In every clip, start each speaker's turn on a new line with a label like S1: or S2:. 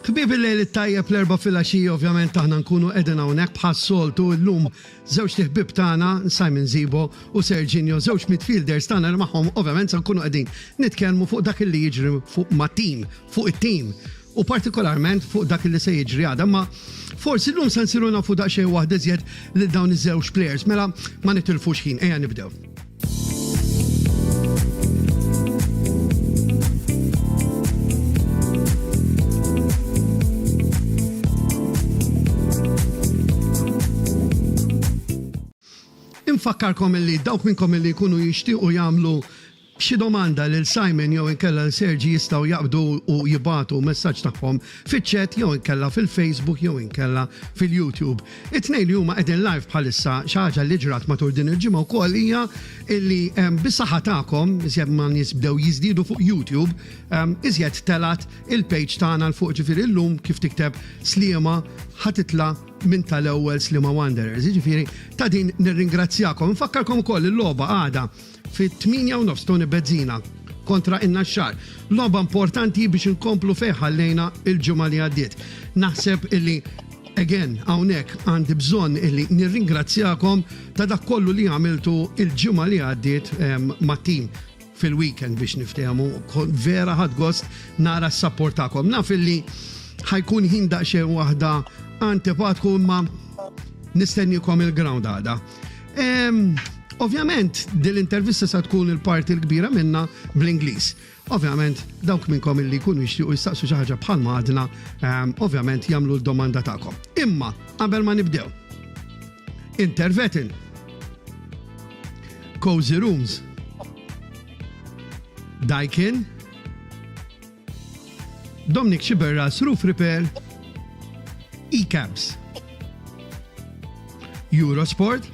S1: Kbib il-lejl it-tajjeb l-erba' filgħaxija ovvjament aħna nkunu qegħdin hawnhekk bħas-soltu llum żewġ ħbieb tagħna Simon Zibo u Serginho, żewġ midfielders tagħna li magħhom ovvjament se nkunu qegħdin nitkellmu fuq dak li jiġri fuq ma' fuq it-tim u partikolarment fuq dak li se jiġri għadha, ma forsi llum se nsiru nafu daqsxejn waħda iżjed lil dawn iż-żewġ plejers mela ma nitilfux ħin, ejja nibdew. Infakkarkom illi dawk minnkom illi jkunu jixtiequ jagħmlu xi domanda lil Simon jew inkella Sergi jistgħu jaqbdu u jibatu messaġġ tagħhom fiċ-chat jew inkella fil-Facebook jew inkella fil-YouTube. It-tnejn li huma qegħdin live bħalissa xi ħaġa li ġrat matul din il-ġimgħa wkoll hija illi bis-saħħa tagħkom iżjed ma nies bdew jiżdiedu fuq YouTube iżjed telat il-page tagħna l fuq ġifieri llum kif tikteb Sliema ħatitla' minn tal-ewwel Sliema Wanderers. Jiġifieri ta' din nirringrazzjakom. Infakkarkom ukoll il-logħba għada fit-8:30 Tony Bezzina kontra in-Naxxar. Logħba importanti biex inkomplu fejn ħallejna il-ġimgħa li għaddiet. Naħseb illi again hawnhekk għandi bżonn illi nirringrazzjakom ta' dak kollu li għamiltu il-ġimgħa li għaddiet mat-tim fil-weekend biex niftehmu. Vera ħadd gost nara s-support tagħkom. Naf illi ħajkun ħin daqsxejn waħda antipatku imma nistennikom il-ground għada. Ovvjament, dil-intervista sa tkun il-parti l-kbira minna bl-Ingliż. Ovvjament, dawk minnkom illi jkunu jixtiequ jistaqsu xi ħaġa bħalma għadna, ovvjament jagħmlu l-domanda tagħkom. Imma qabel ma nibdew. Intervetin. Cozy Rooms. Daikin. Dominic Xiberras, Rupert. E-Cabs, Eurosport,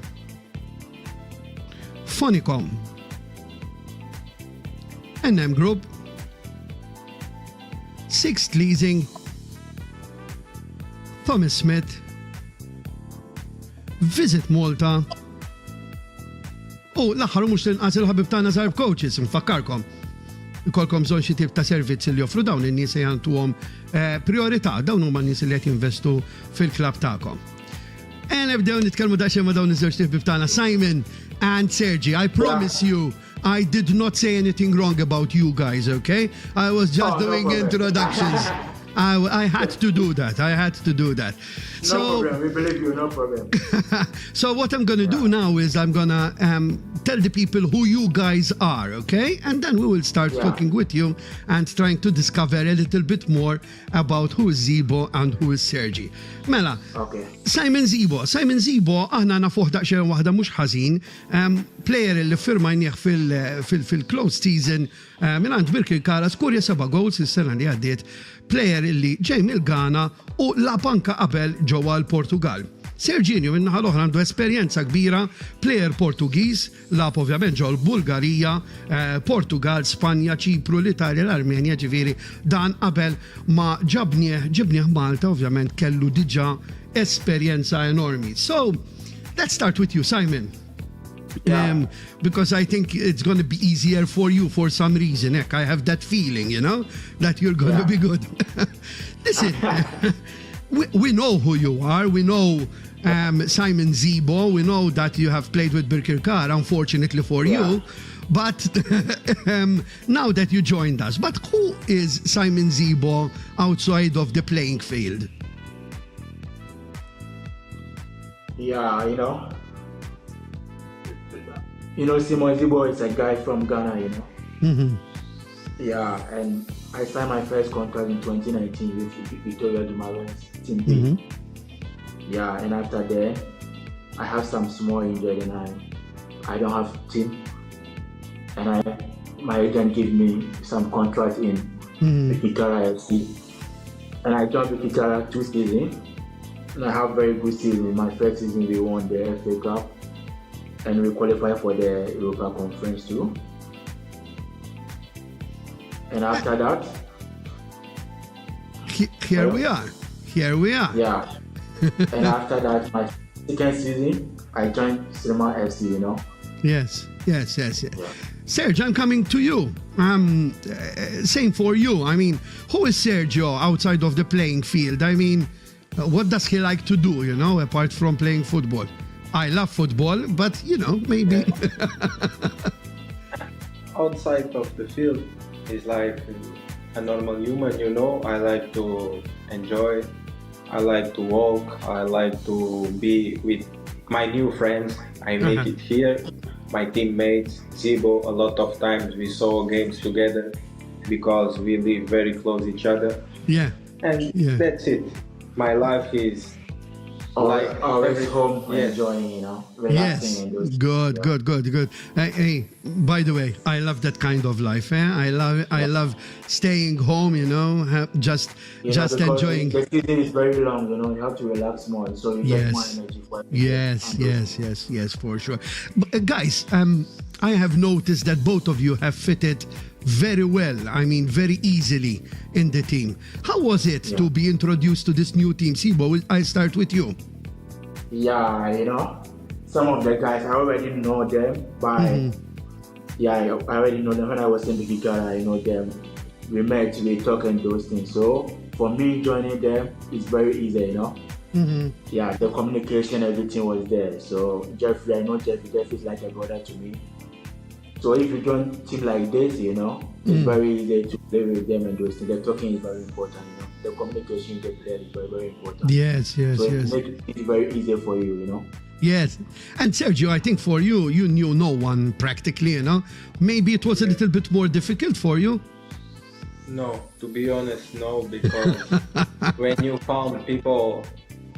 S1: Phonicom, NM Group, Sixth Leasing, Thomas Smith, Visit Malta, u l-aħħar mhux tinqas il-ħabib tagħna Zarb Coaches, nfakkarkom. Ikolkom bżonn xi tip ta' servizz li joffru dawn in-nies se jagħtuhom priorità, dawn huma n-nies li qed jinvestu fil-klabb tagħkom. Nibdew nitkellmu daqsxejn ma' dawn iż-żewġ ħbieb tagħna Simon and Sergi. I promise you I did not say anything wrong about you guys, okay? I was just doing introductions. I had to do that. I had to do that.
S2: No problem. We believe you. No problem.
S1: So what I'm going to do now is I'm going to tell the people who you guys are, okay? And then we will start talking with you and trying to discover a little bit more about who is Zibo and who is Sergi. Mela,
S2: Okay.
S1: Simon Zibo, aħna nafuħ daqxer waħda mux ħażin, player li firmajnieħ fil-close season minn għand Birkirkara skurja 7 goals is-sena li għaddiet, player li ġej mill-Ghana u lab anka qabel ġewwa l-Portugal. Serginho minnaħa l-oħra għandu esperjenza kbira, player Portugiż, lab ovvjament ġew l-Bulgarija, Portugal, Spanja, Ċipru, l-Italja, l-Armenja, ġifieri dan qabel ma ġibnieh Malta ovvjament kellu diġà esperjenza enormi. So, let's start with you, Simon. Because I think it's going to be easier for you for some reason. I have that feeling, that you're going to be good. Listen, we know who you are. We know Simon Zibo. We know that you have played with Birkirkara, unfortunately for you. But now that you joined us, but who is Simon Zibo outside of the playing field?
S2: Yeah, Simon Zibo is a guy from Ghana,
S1: Mm-hmm.
S2: Yeah, and I signed my first contract in 2019 with Victories team B.
S1: Mm-hmm.
S2: Yeah, and after that, I have some small injury and I don't have team. And my agent gave me some contract in Victories FC. And I joined Victories 2 seasons. And I have very good season. My first season we won the FA Cup. And we qualified for the Europa Conference too. And after that,
S1: here we are.
S2: Yeah. And after that, my second season, I joined Sliema FC,
S1: Yes.
S2: Yeah.
S1: Serge, I'm coming to you. Same for you. I mean, who is Sergio outside of the playing field? I mean, what does he like to do, apart from playing football? I love football, but, maybe.
S3: Outside of the field is like a normal human, I like to enjoy, I like to walk, I like to be with my new friends. I make it here, my teammates, Zibo. A lot of times we saw games together because we live very close each other.
S1: Yeah.
S3: And that's it. My life is
S2: always home, enjoying, relaxing.
S1: Yes, good. Hey, by the way, I love that kind of life. I love staying home, just enjoying.
S2: The season is very long, you have to relax more, so you get more energy for it.
S1: Yes, for sure. But, guys, I have noticed that both of you have fitted very well, very easily in the team. How was it to be introduced to this new team? Zibo, I'll start with you.
S2: Yeah, some of the guys, I already know them, but I already know them. When I was in the Victoria, I know them. We met, we talk and those things. So for me, joining them is very easy, Yeah, the communication, everything was there. So Jeffrey, I know Jeffrey is like a brother to me. So if you join a team like this, it's very easy to play with them and those things. The talking is very important, The communication get there is very, very important.
S1: Yes.
S2: So it makes it very easy for you,
S1: Yes. And Sergio, I think for you knew no one practically, Maybe it was a little bit more difficult for you?
S3: No, to be honest, no, because when you found people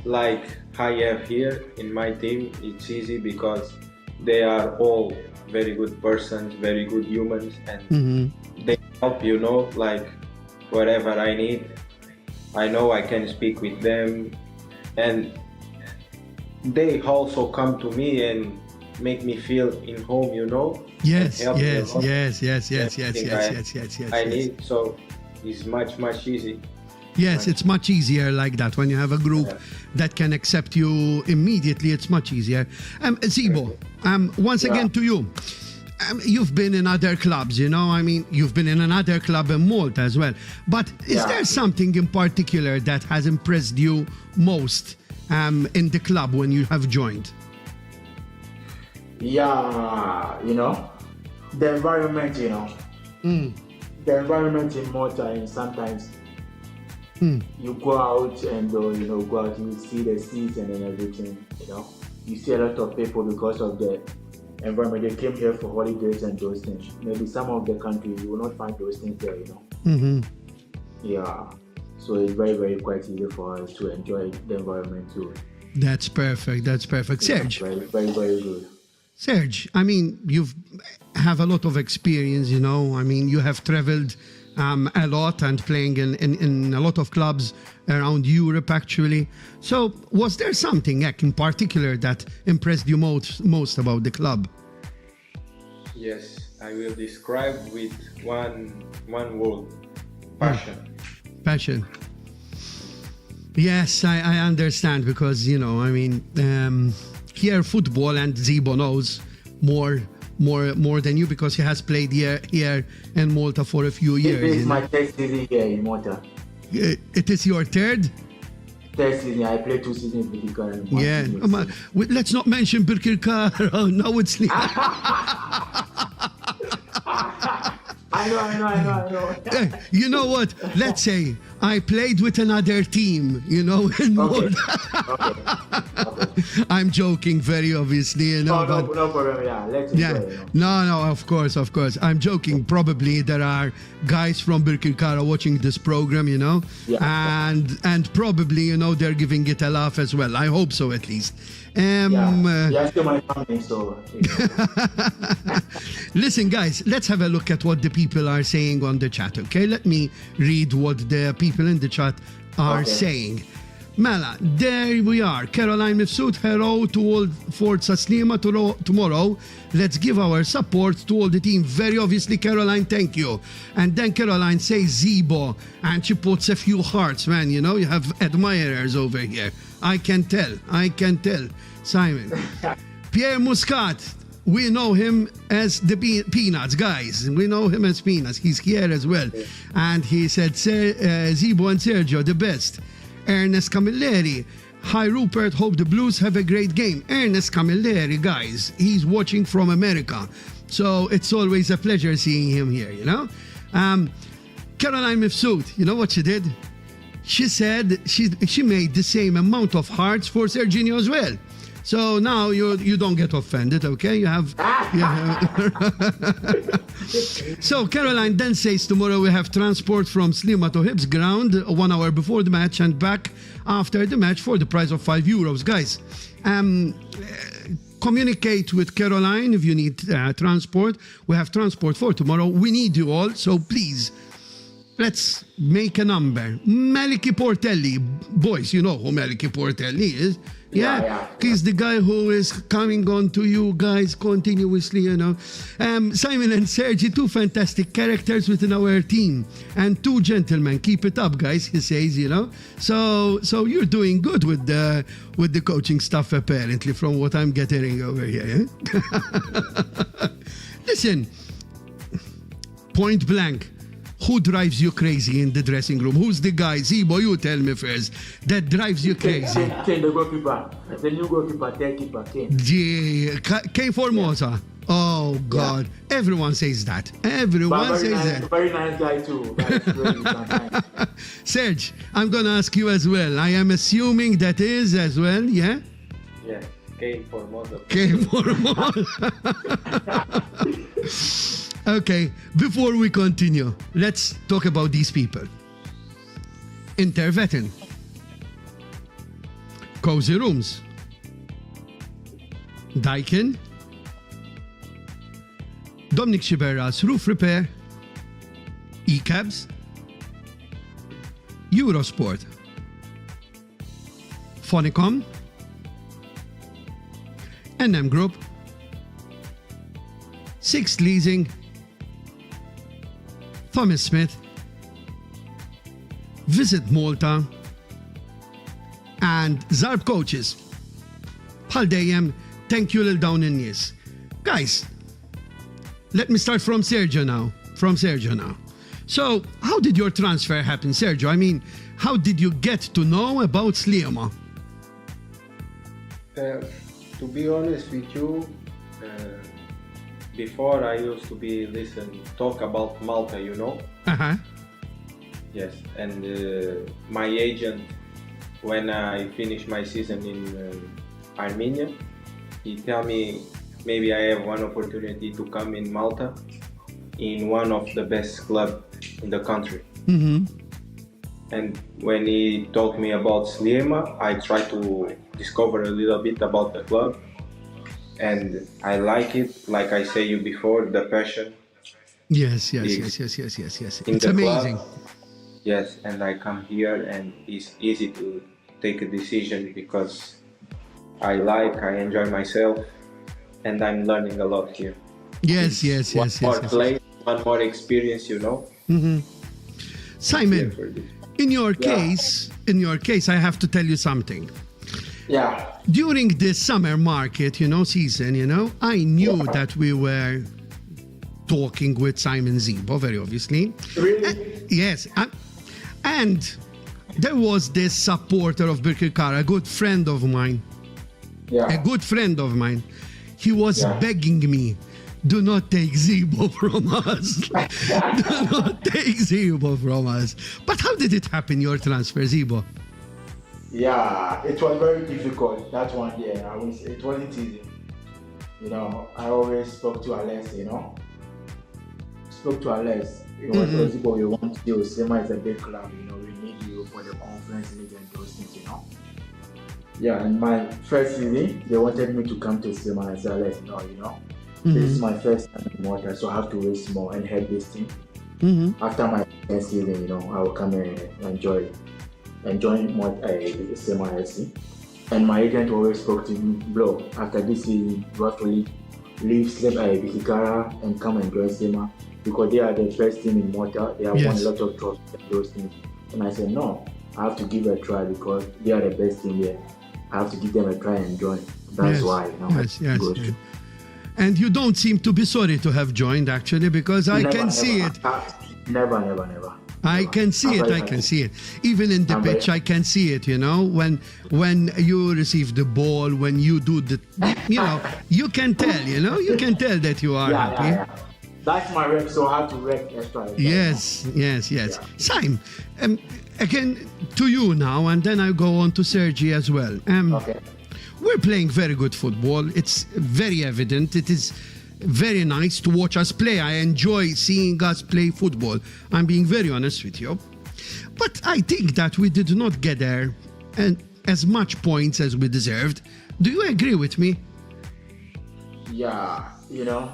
S3: like I have here in my team, it's easy because they are all very good persons, very good humans, and they help, like whatever I need. I know I can speak with them, and they also come to me and make me feel in home,
S1: Yes.
S3: I
S1: I
S3: need, so it's much easy.
S1: Yes, it's much easier like that. When you have a group that can accept you immediately, it's much easier. Zibo, once again to you. You've been in other clubs, you've been in another club in Malta as well. But is there something in particular that has impressed you most in the club when you have joined?
S2: Yeah, the environment, the environment in Malta, and sometimes You go out and go out and you see the seats and then everything. You see a lot of people because of the environment. They came here for holidays and those things. Maybe some of the countries you will not find those things there. Yeah. So it's very, very quite easy for us to enjoy the environment too.
S1: That's perfect. Serge.
S2: Very, very, very good.
S1: Serge, I mean, you have a lot of experience, I mean, you have traveled a lot and playing in a lot of clubs around Europe, actually. So was there something in particular that impressed you most about the club?
S3: Yes, I will describe with one word: passion.
S1: Passion. Yes, I understand because, I mean, here football, and Zibo knows more than you because he has played here in Malta for a few years.
S2: This is my third season here in Malta.
S1: It is your third
S2: season. I played 2 seasons with Birkirkara.
S1: Yeah. Let's not mention Birkirkara. Now it's
S2: I know.
S1: You know what? Let's say I played with another team, in Malta.
S2: Okay.
S1: I'm joking, very obviously,
S2: No problem. Yeah, let's enjoy.
S1: No, of course. I'm joking. Probably there are guys from Birkirkara watching this program,
S2: Yeah.
S1: and probably, they're giving it a laugh as well. I hope so, at least.
S2: Yeah, still my family, so.
S1: Listen, guys, let's have a look at what the people are saying on the chat, okay? Let me read what the people in the chat are saying. Mela, there we are. Caroline Mifsud, hello to all Forza Sliema tomorrow. Let's give our support to all the team. Very obviously, Caroline, thank you. And then Caroline says Zibo, and she puts a few hearts, man. You have admirers over here. I can tell. Simon. Pierre Muscat, we know him as the Peanuts, guys. We know him as Peanuts. He's here as well. And he said, Zibo and Sergio, the best. Ernest Camilleri, hi Rupert, hope the Blues have a great game. Ernest Camilleri, guys, he's watching from America. So it's always a pleasure seeing him here, Caroline Mifsud, you know what she did? She said she made the same amount of hearts for Serginho as well. So now you don't get offended, okay? You have. So Caroline then says tomorrow we have transport from Sliema to Hibs ground 1 hour before the match and back after the match for the price of €5. Guys, communicate with Caroline if you need transport. We have transport for tomorrow. We need you all, so please. Let's make a number. Maliki Portelli. Boys, you know who Maliki Portelli is. Yeah. He's the guy who is coming on to you guys continuously, Simon and Sergi, 2 fantastic characters within our team. And 2 gentlemen. Keep it up, guys, he says, So you're doing good with the coaching stuff, apparently, from what I'm getting over here. Listen, point blank. Who drives you crazy in the dressing room? Who's the guy? Zibo, you tell me first. That drives you crazy.
S2: Kane, the goalkeeper. The new goalkeeper, third keeper, Kane.
S1: Kane Formosa. Oh, God. Yeah. Everyone says that. Everyone says that.
S2: Very nice guy, too.
S1: Serge, I'm going to ask you as well. I am assuming that is as well, yeah?
S3: Yeah, Kane Formosa.
S1: Kane Formosa. Okay, before we continue, let's talk about these people. Intervetin, Cozy Rooms, Daikin, Dominic Chiberras, Roof Repair, eCabs, Eurosport, Phonicom, NM Group, Sixth Leasing, Thomas Smith, Visit Malta, and Zarb Coaches. Bħal dejjem, thank you lil dawn in-nies. Guys, let me start from Sergio now. So, how did your transfer happen, Sergio? I mean, how did you get to know about Sliema?
S3: To be honest with you, before I used to talk about Malta,
S1: Uh-huh.
S3: Yes, and my agent, when I finish my season in Armenia, he tell me maybe I have one opportunity to come in Malta in one of the best club in the country. And when he told me about Sliema, I tried to discover a little bit about the club, and I like it. Like I say you before, the passion.
S1: Yes.
S3: in
S1: It's
S3: the
S1: amazing.
S3: club. Yes, and I come here and it's easy to take a decision because I enjoy myself, and I'm learning a lot here.
S1: Yes.
S3: One more play, one more experience, you know.
S1: Simon,
S3: For this.
S1: in your case, I have to tell you something.
S2: Yeah.
S1: During this summer market, season, I knew that we were talking with Simon Zibo, very obviously.
S2: Really?
S1: Yes. And there was this supporter of Birkirkara, a good friend of mine.
S2: Yeah.
S1: A good friend of mine. He was
S2: Yeah.
S1: begging me, do not take Zibo from us. Do not take Zibo from us. But how did it happen, your transfer, Zibo?
S2: Yeah, it was very difficult that one year. It wasn't easy. I always spoke to Alex, Zibo, we want you. Sliema is a big club, we need you for the conference league and those things, Yeah, and my first season, they wanted me to come to Sliema. I said, Alex, no, this is my first time in Malta, so I have to race more and help this team. After my first season, I will come and enjoy more Sliema FC. And my agent always spoke to me, bro, after this season, you have to leave Birkirkara and come and join Sliema because they are the best team in Malta. They have won a lot of trophies and those things. And I said, no, I have to give it a try because they are the best team here. I have to give them a try and join. That's why.
S1: Yes. And you don't seem to be sorry to have joined, actually, because I can see it.
S2: Never.
S1: I can see it. Even in the pitch, I can see it, when you receive the ball, when you do you can tell, you can tell that you are happy.
S2: Yeah. That's my rep, so I have to rep extra.
S1: Yes. Simon, again, to you now, and then I go on to Sergi as well.
S2: Okay.
S1: We're playing very good football. It's very evident. It is very nice to watch us play. I enjoy seeing us play football. I'm being very honest with you. But I think that we did not get there and as much points as we deserved. Do you agree with me?
S2: Yeah,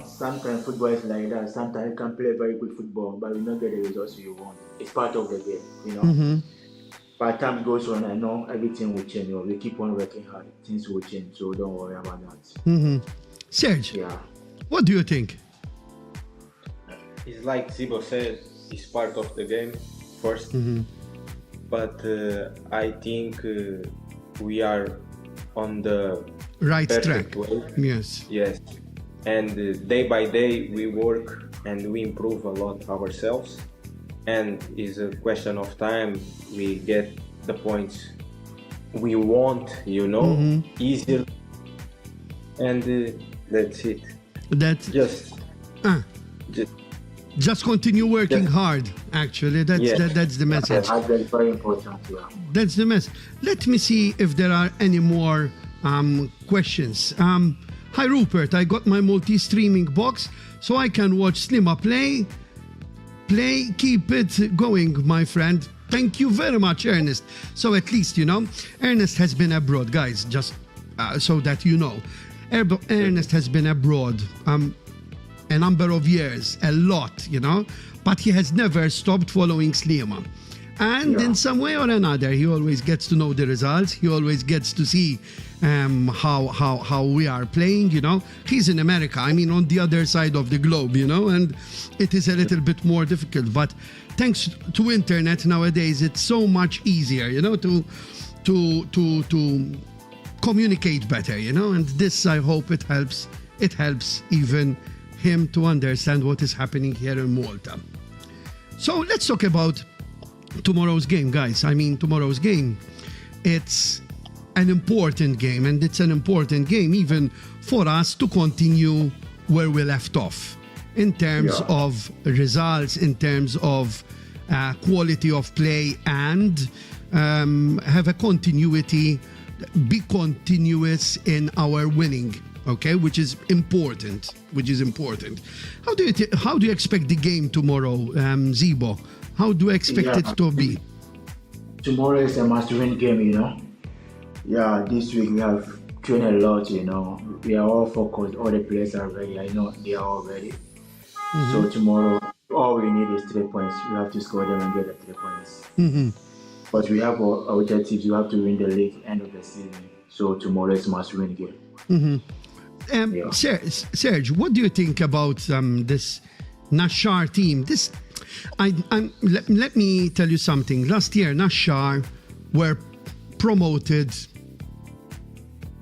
S2: sometimes football is like that. Sometimes you can play very good football, but you don't get the results you want. It's part of the game, But time goes on, I know everything will change. We keep on working hard. Things will change, so don't worry about that.
S1: Serge,
S2: Yeah.
S1: what do you think?
S3: It's like Zibo said, it's part of the game first. But I think we are on the
S1: Right
S3: perfect
S1: track.
S3: way.
S1: Yes.
S3: And day by day we work and we improve a lot ourselves. And it's a question of time we get the points we want, easily. And that's it.
S1: That's just continue working hard. Actually, that's the message.
S2: That's very important. Yeah.
S1: That's the message. Let me see if there are any more questions. Hi Rupert, I got my Maltese streaming box so I can watch Sliema play. Keep it going, my friend. Thank you very much, Ernest. So at least, Ernest has been abroad, guys, just so that you know. Ernest has been abroad a number of years, a lot, but he has never stopped following Sliema. And in some way or another, he always gets to know the results. He always gets to see how we are playing, He's in America, on the other side of the globe, and it is a little bit more difficult. But thanks to internet nowadays, it's so much easier, to communicate better, and this, I hope it helps even him to understand what is happening here in Malta. So let's talk about tomorrow's game, guys. Tomorrow's game, it's an important game, and it's an important game even for us to continue where we left off in terms of results, in terms of quality of play and have a continuity, be continuous in our winning. Okay, which is important. How do you expect the game tomorrow, Zibo? How do you expect it to be?
S2: Tomorrow is a must-win game, you know. Yeah, this week we have trained a lot, you know. We are all focused. All the players are ready. I know they are all ready. So tomorrow, all we need is 3 points. We have to score them and get the 3 points. But we have our objectives. We have to win the league end of the season. So tomorrow is must-win game.
S1: Serge, what do you think about this Nashar team? Let me tell you something. Last year, Nashar were promoted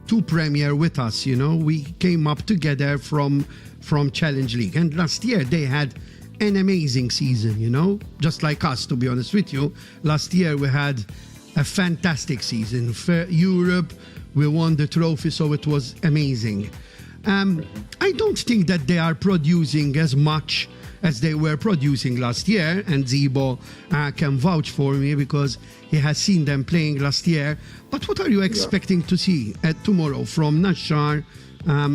S1: to Premier with us. You know, we came up together from Challenge League, and last year they had an amazing season. You know, just like us. To be honest with you, last year we had a fantastic season for Europe. We won the trophy, so it was amazing. I don't think that they are producing as much as they were producing last year, and Zibo can vouch for me because he has seen them playing last year. But what are you expecting to see tomorrow from Nashar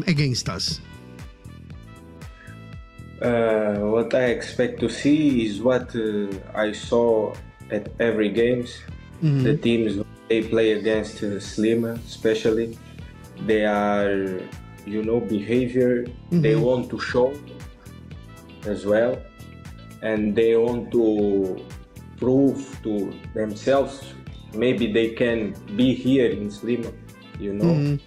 S1: against us?
S3: What I expect to see is what I saw at every games. The teams they play against Sliema, especially, they are, you know, behavior. They want to show as well, and they want to prove to themselves maybe they can be here in Sliema, you know.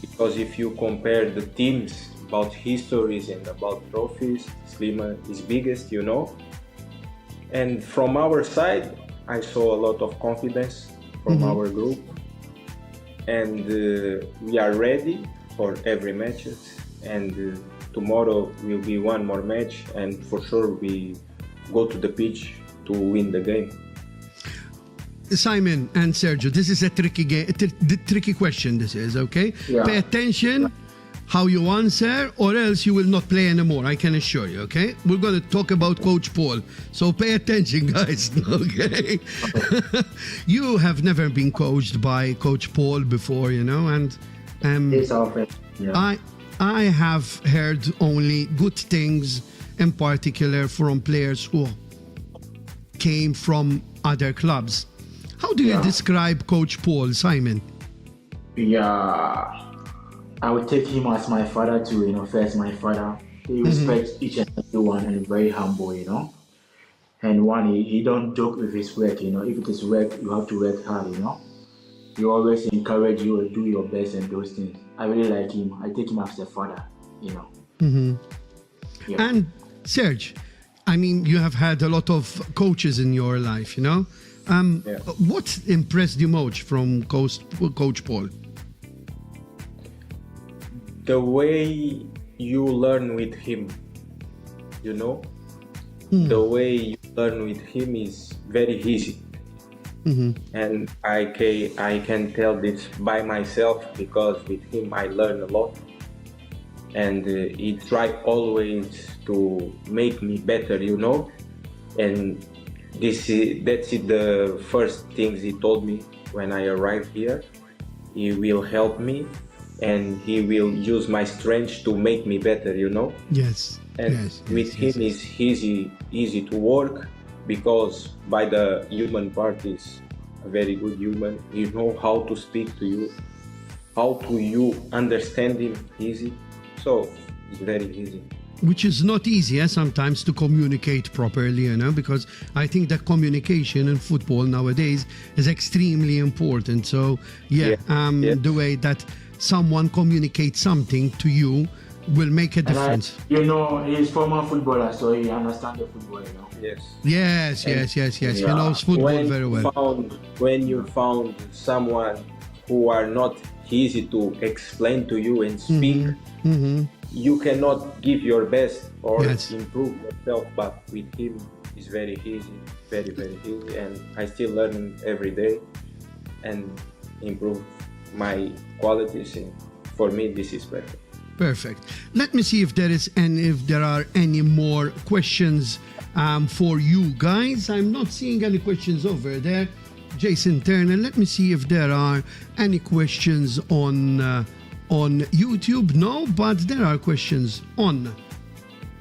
S3: Because if you compare the teams about histories and about trophies, Sliema is biggest, you know. And from our side, I saw a lot of confidence from our group, and we are ready for every match. And tomorrow will be one more match, and for sure we go to the pitch to win the game.
S1: Simon and Sergio, this is a tricky game, tricky question. This is okay. Pay attention how you answer, or else you will not play anymore. I can assure you. Okay, we're going to talk about Coach Paul, so pay attention, guys. Okay, you have never been coached by Coach Paul before, you know, and
S2: It's often.
S1: I have heard only good things, in particular from players who came from other clubs. How do you describe Coach Paul, Simon?
S2: Yeah, I would take him as my father too, you know, first my father. He respects each and every one and very humble, you know. And he don't joke with his work, you know. If it is work, you have to work hard, you know. He always encourage you to do your best and those things. I really like him. I take him as a father, you know.
S1: And Serge, I mean, you have had a lot of coaches in your life, you know. What impressed you most from Coach Paul?
S3: The way you learn with him, you know. The way you learn with him is very easy. And I can tell this by myself, because with him I learn a lot, and he tried always to make me better, you know. And that's the first things he told me when I arrived here. He will help me, and he will use my strength to make me better, you know. And with him it's easy to work, because by the human part is a very good human. You know how to speak to you, how to you understand him easy. So it's very easy.
S1: Which is not easy sometimes to communicate properly, you know, because I think that communication in football nowadays is extremely important. So the way that someone communicates something to you will make a difference.
S2: You know, he's former footballer, so he understands the football, you know.
S1: Yes. He knows football very well.
S3: When you found someone who are not easy to explain to you and speak, you cannot give your best or improve yourself, but with him it's very easy, very easy, and I still learning every day and improve my qualities, and for me this is perfect.
S1: Let me see if there are any more questions for you guys. I'm not seeing any questions over there. Jason Turner, let me see if there are any questions on YouTube. No, but there are questions on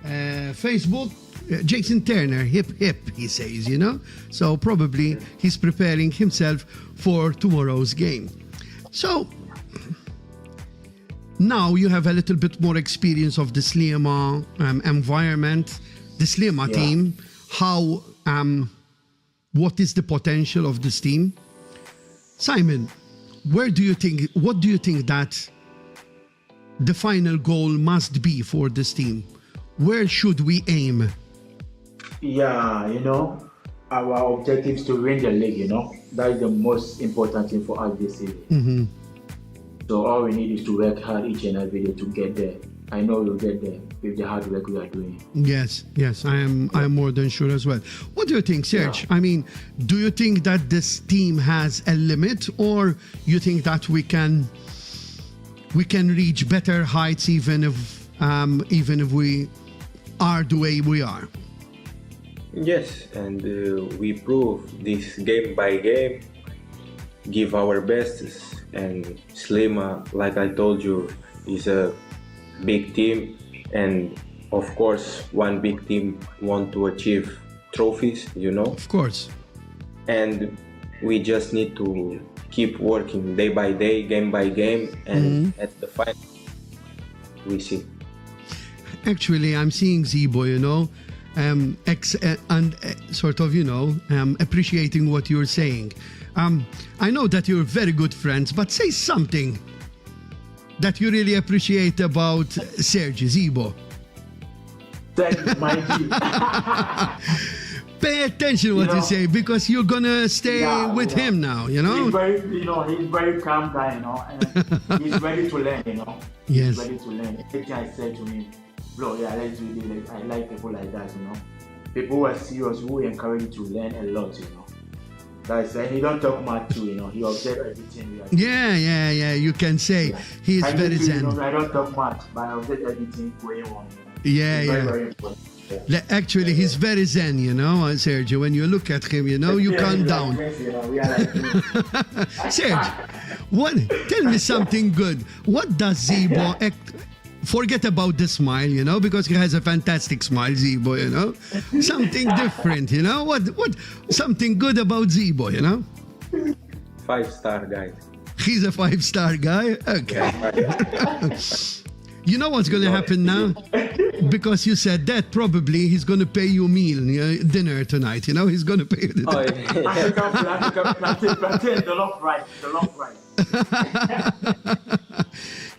S1: Facebook. Jason Turner, hip hip, he says, So probably he's preparing himself for tomorrow's game. So now you have a little bit more experience of the Sliema environment, the Sliema team. How, what is the potential of this team? Simon, what do you think that the final goal must be for this team? Where should we aim?
S2: Yeah, our objective is to win the league, That is the most important thing for us this season.
S1: Mm-hmm.
S2: So all we need is to work hard each and every day to get there. I know we'll get there with the hard work we are doing.
S1: Yes, I am more than sure as well. What do you think, Serge?
S2: Yeah.
S1: I mean, do you think that this team has a limit, or you think that we can reach better heights even if we are the way we are?
S3: Yes, and we prove this game by game, give our best, and Sliema, like I told you, is a big team, and of course one big team want to achieve trophies,
S1: Of course.
S3: And we just need to keep working day by day, game by game, and at the final we see.
S1: Actually, I'm seeing Zibo, appreciating what you're saying. I know that you're very good friends, but say something that you really appreciate about Sergi, Zibo.
S2: Thank you, my team.
S1: Pay attention what you say, because you're gonna stay with him now,
S2: He's very calm guy, and he's ready to learn,
S1: Yes.
S2: He's ready to learn. Everything I said to him, bro, let's do this. I like people like that, People who are serious, who encourage you to learn a lot, That's he don't talk much too, He observes everything we are doing.
S1: Yeah. You can say he's very zen.
S2: I don't talk much, but I observe everything going on.
S1: Yeah.
S2: Very important. Yeah.
S1: Actually, he's very zen, Sergio. When you look at him, you calm down.
S2: We are like
S1: Serge, tell me something good. What does Zibo forget about the smile, because he has a fantastic smile, Zibo, Something different, What something good about Zibo,
S3: 5-star guy.
S1: He's a 5-star guy? Okay. You know what's going to happen now? Because you said that, probably he's going to pay you dinner tonight, He's going to pay you dinner.
S3: Oh, yeah.
S2: The long price.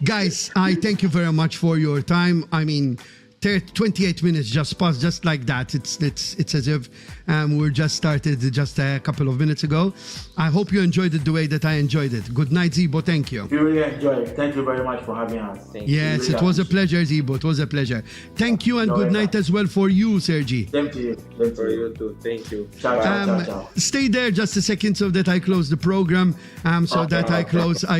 S1: Guys, I thank you very much for your time. I mean, 28 minutes just passed just like that. It's as if we just started just a couple of minutes ago. I hope you enjoyed it the way that I enjoyed it. Good night, Zibo. Thank you.
S2: We really enjoyed it. Thank you very much for having us.
S1: Yes, it was a pleasure, Zibo. It was a pleasure. Thank you, and good night as well for you, Sergi.
S2: Thank you.
S3: For you too. Thank you.
S2: Ciao.
S1: Stay there just a second so that I close the program. I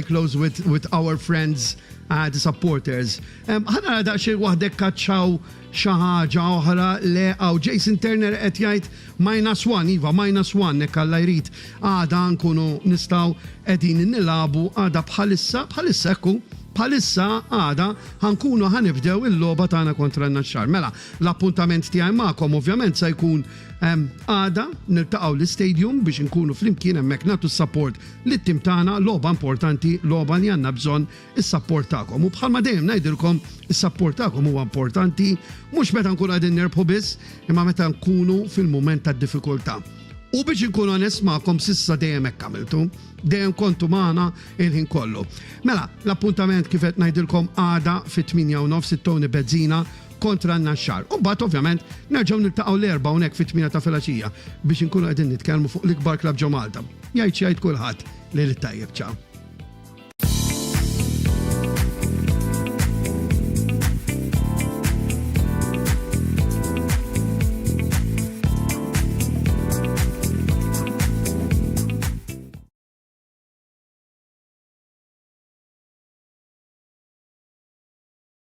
S1: close with our friends, the supporters. Ħana da xi waħdek kaċċaw xi ħaġa oħra le Jason Turner qed jgħid -1 nek Alla jrid għada nkunu nistgħu qegħdin nilagħbu għada bħalissa ekku. Bħalissa għada ħankunu ħanibdew il-logħba tagħna kontra n-Naxxar. Mela, l-appuntament tiegħi magħkom ovvjament se jkun għada niltaqgħu l-istadium biex nkunu flimkien hemmhekk nagħtu s-support lit-tim tagħna, logħba importanti, logħba li għandna bżonn is-support tagħkom. U bħalma dejjem ngħidilkom is-support tagħkom huwa importanti, mhux meta nkunu qegħdin nirbħu biss, imma meta nkunu fil-mument tad-diffikultà. U biex nkun onest magħkom sissa dejjem hekk għamiltu, dejjem kontu magħna il-ħin kollu. Mela, l-appuntament kif qed ngħidilkom għada fit-8:09 it-Tony Bezzina kontra n-Naxxar. U mbagħad ovvjament nerġgħu niltaqgħu l-erba' hawnhekk fit-8 ta' filgħaxija biex inkunu qegħdin nitkellmu fuq l-ikbar klabb ġo Malta. Jgħid kulħadd lejl it-tajjeb, ċaw.